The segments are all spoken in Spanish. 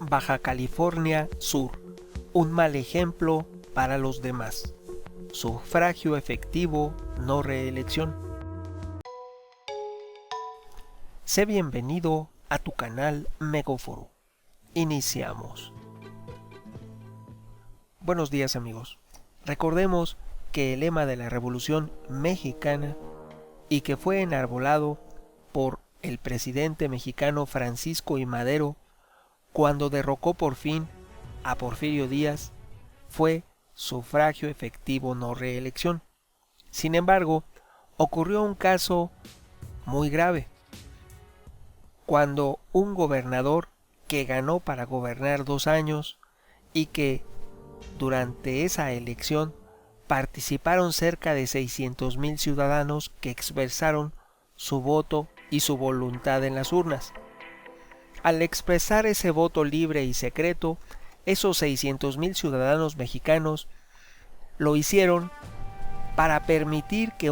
Baja California Sur, un mal ejemplo para los demás. Sufragio efectivo, no reelección. Sé bienvenido a tu canal Megóforo. Iniciamos. Buenos días, amigos. Recordemos que el lema de la Revolución Mexicana y que fue enarbolado por el presidente mexicano Francisco I. Madero cuando derrocó por fin a Porfirio Díaz fue sufragio efectivo, no reelección. Sin embargo, ocurrió un caso muy grave cuando un gobernador que ganó para gobernar 2 años y que durante esa elección participaron cerca de 600,000 ciudadanos que expresaron su voto y su voluntad en las urnas. Al expresar ese voto libre y secreto, esos 600,000 ciudadanos mexicanos lo hicieron para permitir que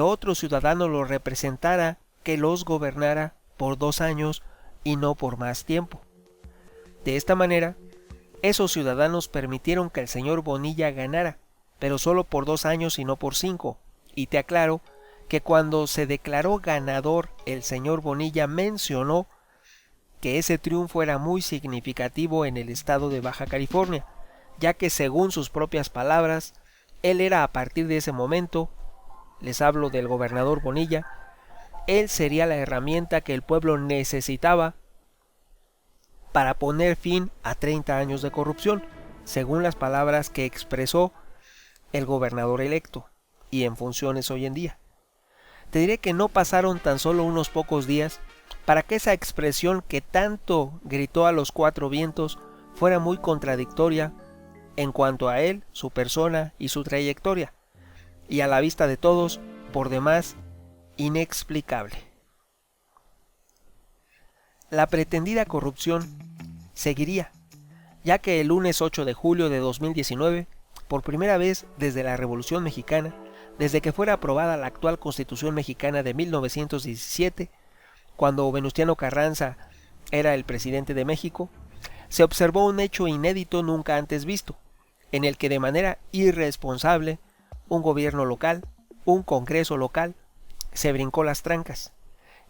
otro ciudadano los representara, que los gobernara por 2 años y no por más tiempo. De esta manera, esos ciudadanos permitieron que el señor Bonilla ganara, pero solo por 2 años y no por 5. Y te aclaro que cuando se declaró ganador, el señor Bonilla mencionó que ese triunfo era muy significativo en el estado de Baja California, ya que según sus propias palabras, él era a partir de ese momento, les hablo del gobernador Bonilla, él sería la herramienta que el pueblo necesitaba para poner fin a 30 años de corrupción, según las palabras que expresó el gobernador electo y en funciones hoy en día. Te diré que no pasaron tan solo unos pocos días para que esa expresión que tanto gritó a los 4 vientos fuera muy contradictoria en cuanto a él, su persona y su trayectoria, y a la vista de todos, por demás, inexplicable. La pretendida corrupción seguiría, ya que el lunes 8 de julio de 2019, por primera vez desde la Revolución Mexicana, desde que fuera aprobada la actual Constitución Mexicana de 1917, cuando Venustiano Carranza era el presidente de México, se observó un hecho inédito nunca antes visto, en el que de manera irresponsable un gobierno local, un congreso local, se brincó las trancas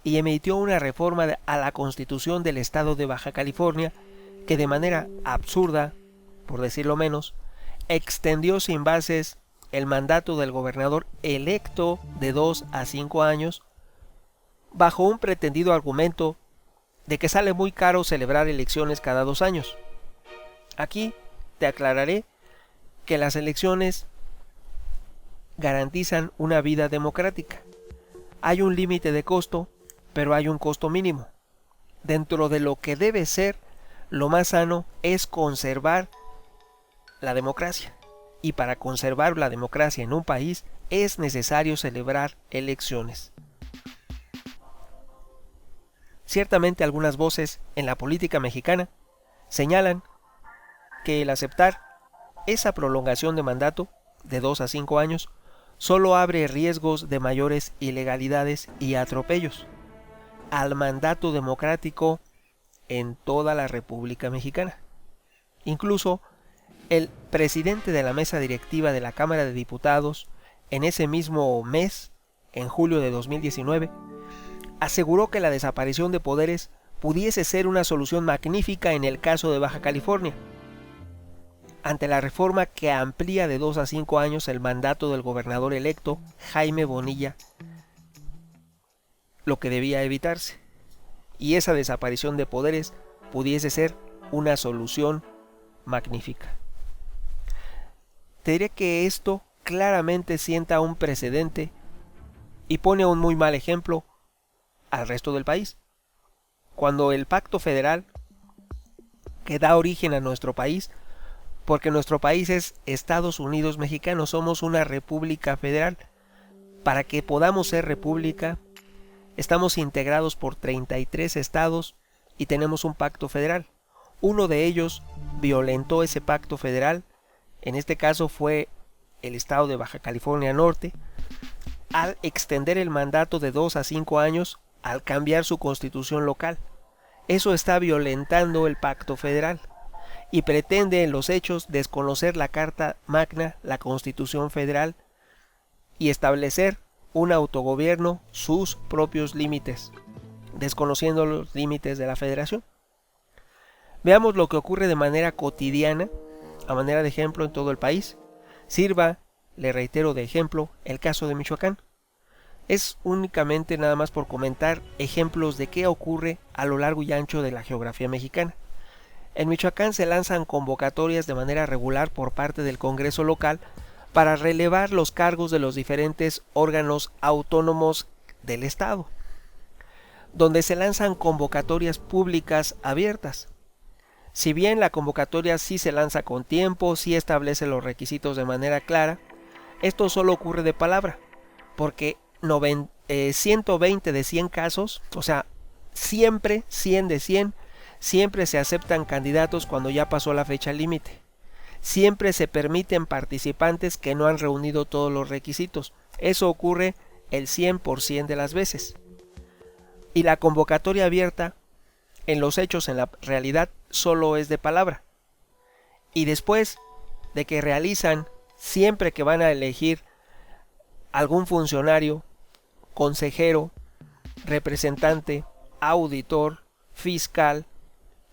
y emitió una reforma a la Constitución del estado de Baja California que de manera absurda, por decirlo menos, extendió sin bases el mandato del gobernador electo de 2 a 5 años bajo un pretendido argumento de que sale muy caro celebrar elecciones cada 2 años. Aquí te aclararé que las elecciones garantizan una vida democrática. Hay un límite de costo, pero hay un costo mínimo. Dentro de lo que debe ser, lo más sano es conservar la democracia. Y para conservar la democracia en un país es necesario celebrar elecciones. Ciertamente algunas voces en la política mexicana señalan que el aceptar esa prolongación de mandato de 2 a 5 años solo abre riesgos de mayores ilegalidades y atropellos al mandato democrático en toda la República Mexicana. Incluso el presidente de la mesa directiva de la Cámara de Diputados, en ese mismo mes, en julio de 2019, aseguró que la desaparición de poderes pudiese ser una solución magnífica en el caso de Baja California, ante la reforma que amplía de 2 a 5 años el mandato del gobernador electo Jaime Bonilla, lo que debía evitarse, y esa desaparición de poderes pudiese ser una solución magnífica. Te diré que esto claramente sienta un precedente y pone un muy mal ejemplo al resto del país. Cuando el pacto federal que da origen a nuestro país, porque nuestro país es Estados Unidos mexicanos, somos una república federal. Para que podamos ser república, estamos integrados por 33 estados y tenemos un pacto federal. Uno de ellos violentó ese pacto federal, en este caso fue el estado de Baja California Norte, al extender el mandato de 2 a 5 años al cambiar su constitución local. eso está violentando el pacto federal y pretende en los hechos desconocer la Carta Magna, la Constitución Federal, y establecer un autogobierno, sus propios límites, desconociendo los límites de la federación. Veamos lo que ocurre de manera cotidiana, a manera de ejemplo en todo el país. Sirva, le reitero de ejemplo, el caso de Michoacán. Es únicamente nada más por comentar ejemplos de qué ocurre a lo largo y ancho de la geografía mexicana. En Michoacán se lanzan convocatorias de manera regular por parte del Congreso local para relevar los cargos de los diferentes órganos autónomos del Estado, donde se lanzan convocatorias públicas abiertas. Si bien la convocatoria sí se lanza con tiempo, sí establece los requisitos de manera clara, esto solo ocurre de palabra, porque 120 de 100 casos, o sea, siempre 100 de 100, siempre se aceptan candidatos cuando ya pasó la fecha límite. Siempre se permiten participantes que no han reunido todos los requisitos. Eso ocurre el 100% de las veces. Y la convocatoria abierta, en los hechos, en la realidad, solo es de palabra. Y después de que realizan, siempre que van a elegir algún funcionario, consejero, representante, auditor, fiscal,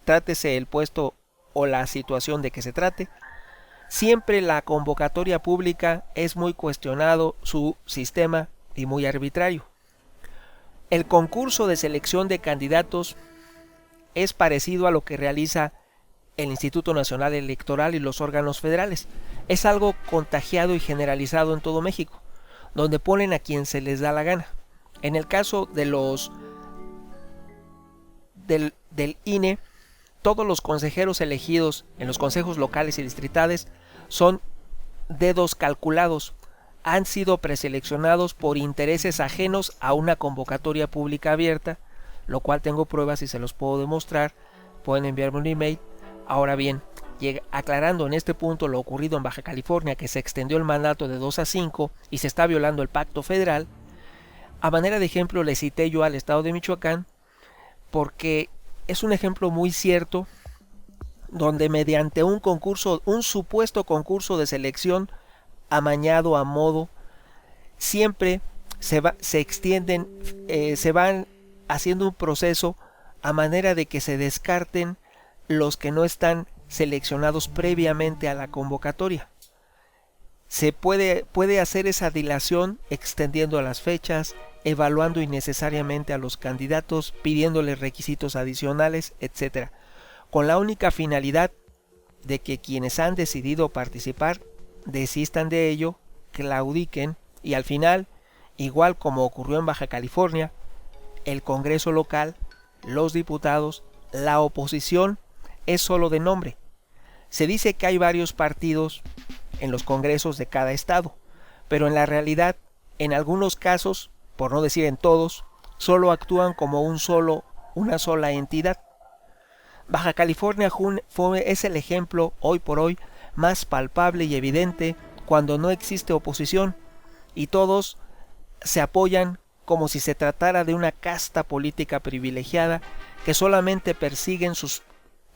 trátese el puesto o la situación de que se trate, siempre la convocatoria pública es muy cuestionado su sistema y muy arbitrario. El concurso de selección de candidatos es parecido a lo que realiza el Instituto Nacional Electoral y los órganos federales. Es algo contagiado y generalizado en todo México, donde ponen a quien se les da la gana. En el caso de del INE, todos los consejeros elegidos en los consejos locales y distritales son dedos calculados, han sido preseleccionados por intereses ajenos a una convocatoria pública abierta, lo cual tengo pruebas y se los puedo demostrar, pueden enviarme un email. Ahora bien, aclarando en este punto lo ocurrido en Baja California, que se extendió el mandato de 2 a 5 y se está violando el pacto federal, a manera de ejemplo le cité yo al estado de Michoacán, porque es un ejemplo muy cierto, donde mediante un concurso, un supuesto concurso de selección amañado a modo, siempre se extienden, se van haciendo un proceso a manera de que se descarten los que no están seleccionados previamente a la convocatoria. Se puede hacer esa dilación extendiendo las fechas, evaluando innecesariamente a los candidatos, pidiéndoles requisitos adicionales, etc., con la única finalidad de que quienes han decidido participar desistan de ello, claudiquen y al final, igual como ocurrió en Baja California, el Congreso local, los diputados, la oposición es solo de nombre. Se dice que hay varios partidos en los congresos de cada estado, pero en la realidad, en algunos casos, por no decir en todos, solo actúan como una sola entidad. Baja California es el ejemplo hoy por hoy más palpable y evidente cuando no existe oposición y todos se apoyan como si se tratara de una casta política privilegiada que solamente persiguen sus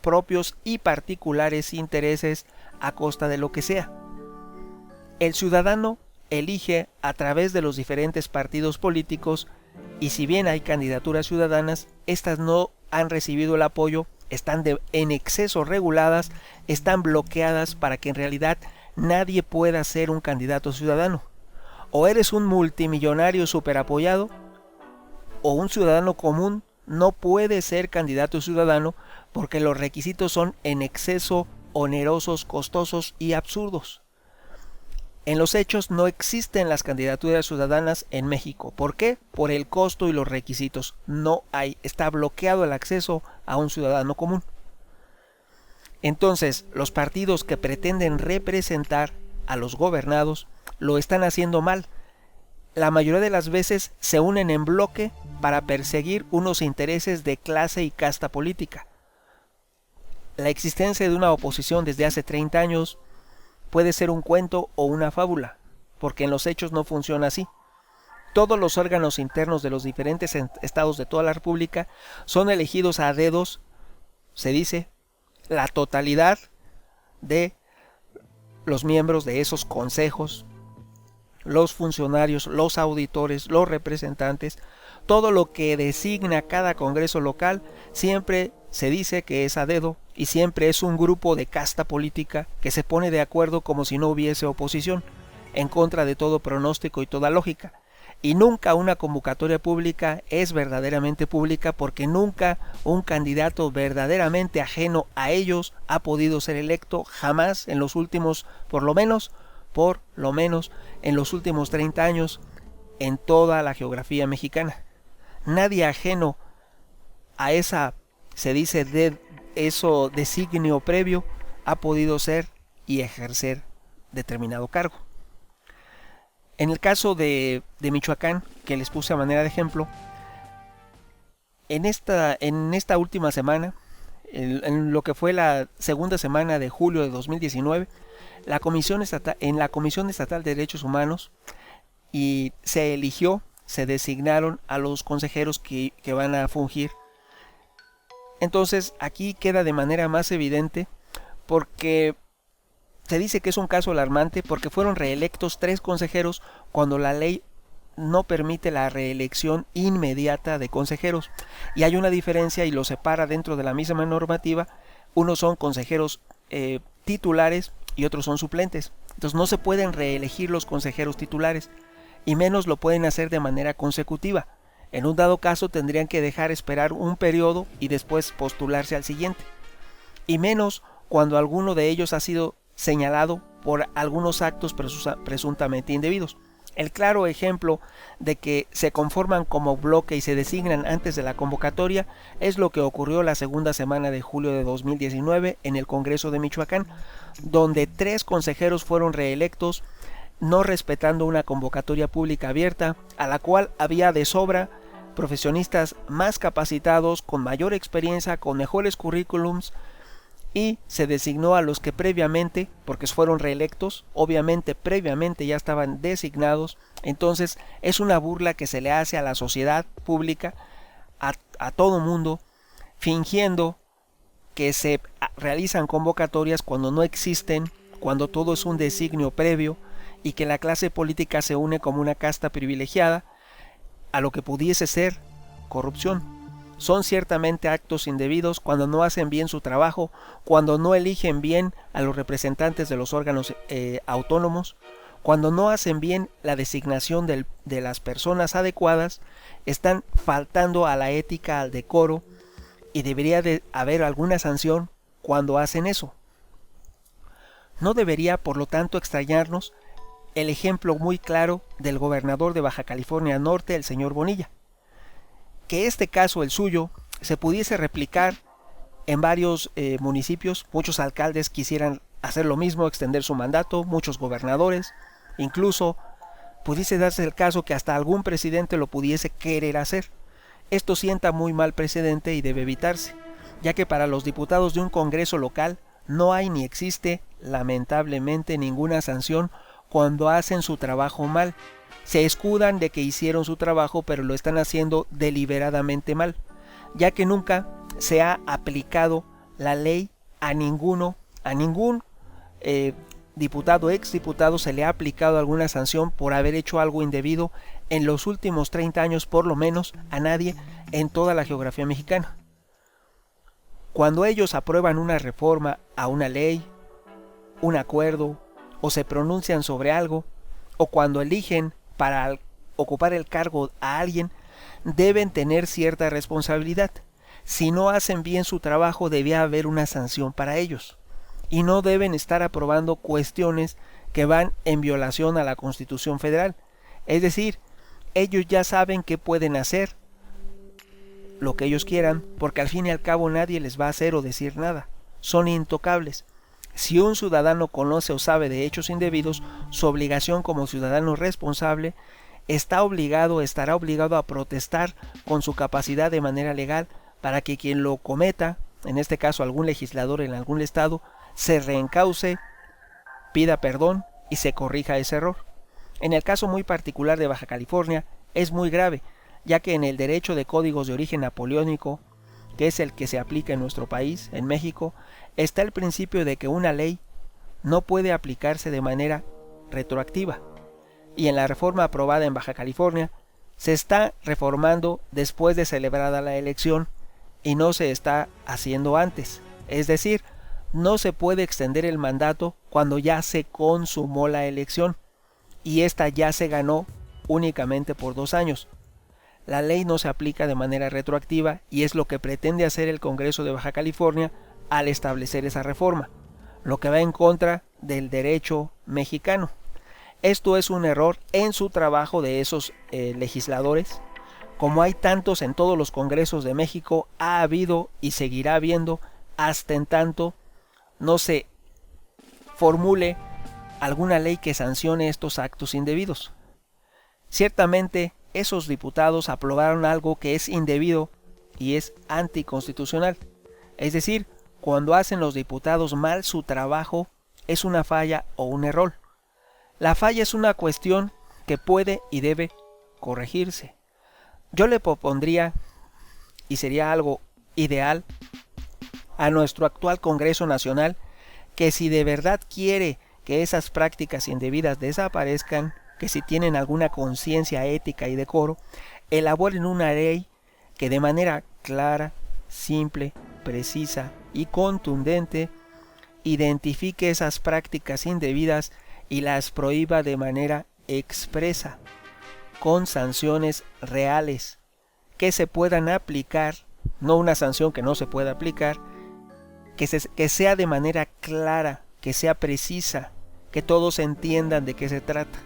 propios y particulares intereses a costa de lo que sea. El ciudadano elige a través de los diferentes partidos políticos y si bien hay candidaturas ciudadanas, estas no han recibido el apoyo, están en exceso reguladas, están bloqueadas para que en realidad nadie pueda ser un candidato ciudadano. O eres un multimillonario superapoyado, o un ciudadano común no puede ser candidato ciudadano porque los requisitos son en exceso onerosos, costosos y absurdos. En los hechos no existen las candidaturas ciudadanas en México. ¿Por qué? Por el costo y los requisitos. No hay, está bloqueado el acceso a un ciudadano común. Entonces, los partidos que pretenden representar a los gobernados lo están haciendo mal. La mayoría de las veces se unen en bloque para perseguir unos intereses de clase y casta política. La existencia de una oposición desde hace 30 años puede ser un cuento o una fábula, porque en los hechos no funciona así. Todos los órganos internos de los diferentes estados de toda la República son elegidos a dedos, se dice, la totalidad de los miembros de esos consejos, los funcionarios, los auditores, los representantes, todo lo que designa cada congreso local siempre se dice que es a dedo y siempre es un grupo de casta política que se pone de acuerdo como si no hubiese oposición, en contra de todo pronóstico y toda lógica. Y nunca una convocatoria pública es verdaderamente pública porque nunca un candidato verdaderamente ajeno a ellos ha podido ser electo, jamás en los últimos, por lo menos en los últimos 30 años en toda la geografía mexicana. Nadie ajeno a esa, se dice, eso designio previo ha podido ser y ejercer determinado cargo. En el caso de Michoacán, que les puse a manera de ejemplo, en esta última semana, en lo que fue la segunda semana de julio de 2019, en la Comisión Estatal de Derechos Humanos se designaron a los consejeros que van a fungir. Entonces aquí queda de manera más evidente porque se dice que es un caso alarmante porque fueron reelectos 3 consejeros cuando la ley no permite la reelección inmediata de consejeros. Y hay una diferencia y lo separa dentro de la misma normativa. Unos son consejeros titulares y otros son suplentes. Entonces no se pueden reelegir los consejeros titulares y menos lo pueden hacer de manera consecutiva. En un dado caso tendrían que dejar esperar un periodo y después postularse al siguiente. Y menos cuando alguno de ellos ha sido señalado por algunos actos presuntamente indebidos. El claro ejemplo de que se conforman como bloque y se designan antes de la convocatoria es lo que ocurrió la segunda semana de julio de 2019 en el Congreso de Michoacán, donde 3 consejeros fueron reelectos no respetando una convocatoria pública abierta, a la cual había de sobra profesionistas más capacitados, con mayor experiencia, con mejores currículums, y se designó a los que previamente, porque fueron reelectos, obviamente previamente ya estaban designados. Entonces es una burla que se le hace a la sociedad pública, a todo mundo, fingiendo que se realizan convocatorias cuando no existen, cuando todo es un designio previo y que la clase política se une como una casta privilegiada a lo que pudiese ser corrupción. Son ciertamente actos indebidos cuando no hacen bien su trabajo, cuando no eligen bien a los representantes de los órganos autónomos, cuando no hacen bien la designación de las personas adecuadas, están faltando a la ética, al decoro, y debería de haber alguna sanción cuando hacen eso. No debería, por lo tanto, extrañarnos el ejemplo muy claro del gobernador de Baja California Norte, el señor Bonilla. Que este caso, el suyo, se pudiese replicar en varios municipios. Muchos alcaldes quisieran hacer lo mismo, extender su mandato, muchos gobernadores, incluso pudiese darse el caso que hasta algún presidente lo pudiese querer hacer. Esto sienta muy mal precedente y debe evitarse, ya que para los diputados de un congreso local no hay ni existe, lamentablemente, ninguna sanción cuando hacen su trabajo mal. Se escudan de que hicieron su trabajo, pero lo están haciendo deliberadamente mal, ya que nunca se ha aplicado la ley a ningún diputado, exdiputado se le ha aplicado alguna sanción por haber hecho algo indebido en los últimos 30 años, por lo menos a nadie en toda la geografía mexicana. Cuando ellos aprueban una reforma a una ley, un acuerdo, o se pronuncian sobre algo, o cuando eligen para ocupar el cargo a alguien, deben tener cierta responsabilidad. Si no hacen bien su trabajo, debe haber una sanción para ellos. Y no deben estar aprobando cuestiones que van en violación a la Constitución Federal. Es decir, ellos ya saben qué pueden hacer, lo que ellos quieran, porque al fin y al cabo nadie les va a hacer o decir nada. Son intocables. Si un ciudadano conoce o sabe de hechos indebidos, su obligación como ciudadano responsable estará obligado a protestar con su capacidad de manera legal para que quien lo cometa, en este caso algún legislador en algún estado, se reencauce, pida perdón y se corrija ese error. En el caso muy particular de Baja California, es muy grave, ya que en el derecho de códigos de origen napoleónico, que es el que se aplica en nuestro país, en México, está el principio de que una ley no puede aplicarse de manera retroactiva. Y en la reforma aprobada en Baja California, se está reformando después de celebrada la elección y no se está haciendo antes. Es decir, no se puede extender el mandato cuando ya se consumó la elección y esta ya se ganó únicamente por 2 años. La ley no se aplica de manera retroactiva y es lo que pretende hacer el Congreso de Baja California al establecer esa reforma, lo que va en contra del derecho mexicano. Esto es un error en su trabajo de esos legisladores. Como hay tantos en todos los congresos de México, ha habido y seguirá habiendo hasta en tanto no se formule alguna ley que sancione estos actos indebidos. Ciertamente, esos diputados aprobaron algo que es indebido y es anticonstitucional. Es decir, cuando hacen los diputados mal su trabajo, es una falla o un error. La falla es una cuestión que puede y debe corregirse. Yo le propondría, y sería algo ideal, a nuestro actual Congreso Nacional, que si de verdad quiere que esas prácticas indebidas desaparezcan, que si tienen alguna conciencia ética y decoro, elaboren una ley que de manera clara, simple, precisa y contundente identifique esas prácticas indebidas y las prohíba de manera expresa, con sanciones reales que se puedan aplicar, no una sanción que no se pueda aplicar, que sea de manera clara, que sea precisa, que todos entiendan de qué se trata.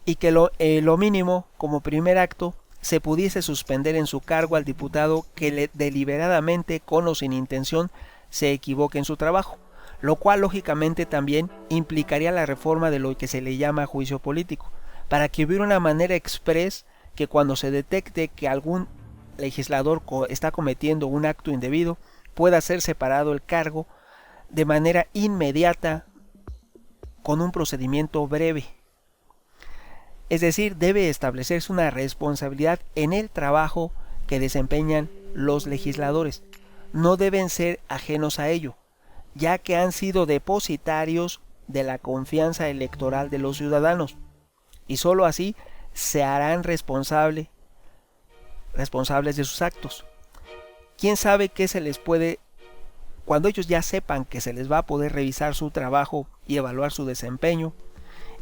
Y que lo mínimo, como primer acto, se pudiese suspender en su cargo al diputado que deliberadamente, con o sin intención, se equivoque en su trabajo, lo cual lógicamente también implicaría la reforma de lo que se le llama juicio político, para que hubiera una manera express que cuando se detecte que algún legislador está cometiendo un acto indebido, pueda ser separado el cargo de manera inmediata con un procedimiento breve. Es decir, debe establecerse una responsabilidad en el trabajo que desempeñan los legisladores. No deben ser ajenos a ello, ya que han sido depositarios de la confianza electoral de los ciudadanos, y sólo así se harán responsables de sus actos. ¿Quién sabe qué se les puede, cuando ellos ya sepan que se les va a poder revisar su trabajo y evaluar su desempeño,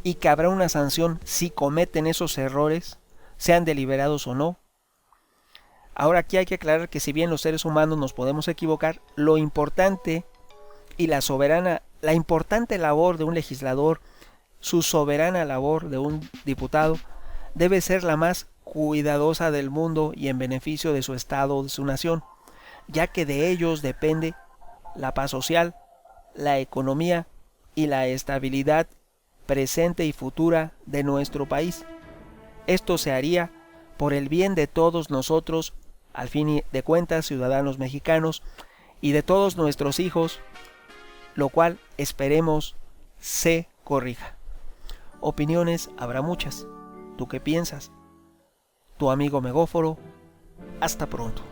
y que habrá una sanción si cometen esos errores, sean deliberados o no? Ahora aquí hay que aclarar que si bien los seres humanos nos podemos equivocar, lo importante y la importante labor de un legislador, su soberana labor de un diputado, debe ser la más cuidadosa del mundo y en beneficio de su estado o de su nación, ya que de ellos depende la paz social, la economía y la estabilidad presente y futura de nuestro país. Esto se haría por el bien de todos nosotros, al fin de cuentas ciudadanos mexicanos, y de todos nuestros hijos, lo cual esperemos se corrija. Opiniones habrá muchas. ¿Tú qué piensas? Tu amigo Megóforo. Hasta pronto.